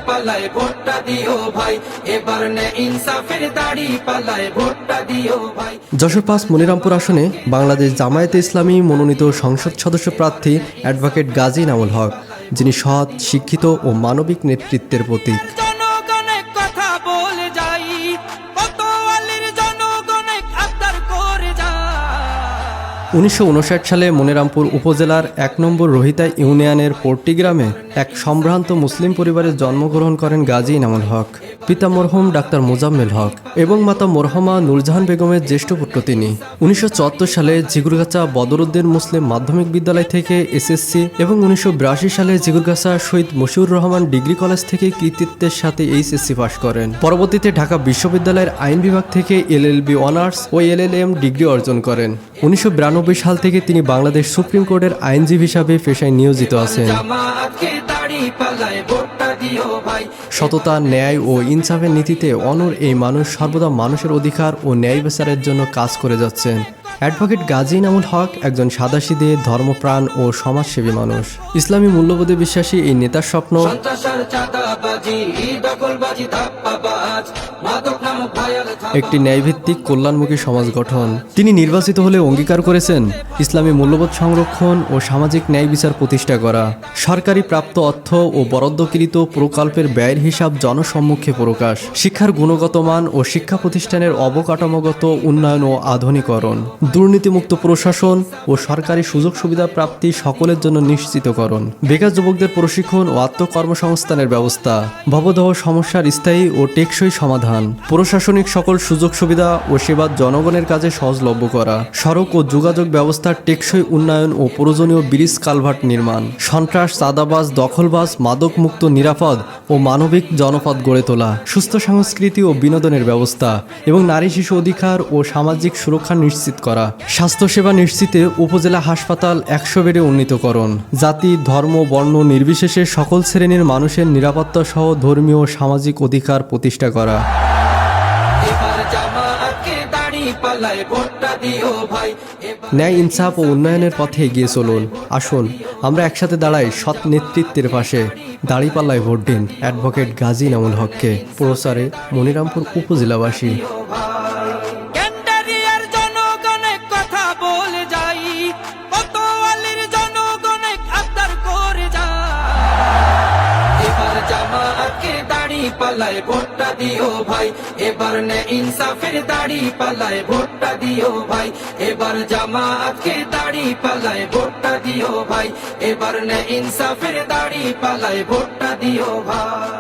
পালায় ভোটটা দিও ভাই, এবার নে ইনসাফের দাড়ি পালায় ভোটটা দিও ভাই। যশোর ৫ মনিরামপুর আসনে বাংলাদেশ জামায়াতে ইসলামী মনোনীত সংসদ সদস্য প্রার্থী অ্যাডভোকেট গাজী ইনামুল হক, যিনি সৎ, শিক্ষিত ও মানবিক নেতৃত্বের প্রতীক। ১৯৫৯ সালে মনিরামপুর উপজেলার ১ নম্বর রোহিতা ইউনিয়নের পট্টি গ্রামে এক সম্ভ্রান্ত মুসলিম পরিবারে জন্মগ্রহণ করেন গাজী ইনামুল হক। পিতা মরহুম ডাক্তার মোজাম্মেল হক এবং মাতা মরহুমা নূরজাহান বেগমের জ্যেষ্ঠ পুত্র তিনি। ১৯৭৪ সালে জিগুরগাছা বদরুদ্দিন মুসলিম মাধ্যমিক বিদ্যালয় থেকে এসএসসি এবং ১৯৮২ সালে জিগুরগাছা শহীদ মশিউর রহমান ডিগ্রি কলেজ থেকে কৃতিত্বের সাথে এইচএসসি পাশ করেন। পরবর্তীতে ঢাকা বিশ্ববিদ্যালয়ের আইন বিভাগ থেকে এলএলবি অনার্স ও এলএলএম ডিগ্রি অর্জন করেন। ১৯৯২ সাল থেকে তিনি বাংলাদেশ সুপ্রিম কোর্টের আইনজীবী হিসাবে পেশায় নিয়োজিত আছেন। সততা, ন্যায় ও ইনসাফের নীতিতে অনড় এই মানুষ সর্বদা মানুষের অধিকার ও ন্যায় বিচারের জন্য কাজ করে যাচ্ছেন। অ্যাডভোকেট গাজী ইনামুল হক একজন সাদাসিধে, ধর্মপ্রাণ ও সমাজসেবী মানুষ। ইসলামী মূল্যবোধে বিশ্বাসী এই নেতার স্বপ্ন একটি ন্যায়ভিত্তিক কল্যাণমুখী সমাজ গঠন। তিনি নির্বাচিত হলে অঙ্গীকার করেছেন ইসলামী মূল্যবোধ সংরক্ষণ ও সামাজিক ন্যায় বিচার প্রতিষ্ঠা করা, সরকারি প্রাপ্ত অর্থ ও বরাদ্দকৃত প্রকল্পের ব্যয়ের হিসাব জনসম্মুখে প্রকাশ, শিক্ষার গুণগত মান ও শিক্ষা প্রতিষ্ঠানের অবকাঠামোগত উন্নয়ন ও আধুনিকরণ, দুর্নীতিমুক্ত প্রশাসন ও সরকারি সুযোগ সুবিধা প্রাপ্তি সকলের জন্য নিশ্চিতকরণ, বেকার যুবকদের প্রশিক্ষণ ও আত্মকর্মসংস্থানের ব্যবস্থা, ভবদহ সমস্যার স্থায়ী ও টেকসই সমাধান, প্রশাসনিক সকল সুযোগ সুবিধা ও সেবা জনগণের কাজে সহজলভ্য করা, সড়ক ও যোগাযোগ ব্যবস্থার টেকসই উন্নয়ন ও প্রয়োজনীয় ব্রিজ কালভার্ট নির্মাণ, সন্ত্রাস, চাঁদাবাজ, দখলবাজ, মাদকমুক্ত, নিরাপদ ও মানবিক জনপদ গড়ে তোলা, সুস্থ সংস্কৃতি ও বিনোদনের ব্যবস্থা এবং নারী শিশু অধিকার ও সামাজিক সুরক্ষা নিশ্চিত করা, স্বাস্থ্যসেবা নিশ্চিতে উপজেলা হাসপাতাল ১০০ বেডে উন্নীতকরণ, জাতি, ধর্ম, বর্ণ নির্বিশেষে সকল শ্রেণীর মানুষের নিরাপত্তা সহ ধর্মীয় ও সামাজিক অধিকার প্রতিষ্ঠা করা। ন্যায়, ইনসাফ ও উন্নয়নের পথে এগিয়ে চলুন। আসুন আমরা একসাথে দাঁড়াই সৎ নেতৃত্বের পাশে। দাঁড়িপাল্লায় ভোট দিন অ্যাডভোকেট গাজী ইনামুল হককে। প্রচারে মনিরামপুর উপজেলাবাসী। পালায় ভোটটা দিও ভাই, এবার নে ইনসাফের দাড়ি পালায় ভোটটা দিও ভাই, এবার জামাতকে দাড়ি পালায় ভোটটা দিও ভাই, এবার নে ইনসাফের দাড়ি পালায় ভোটটা দিও ভাই।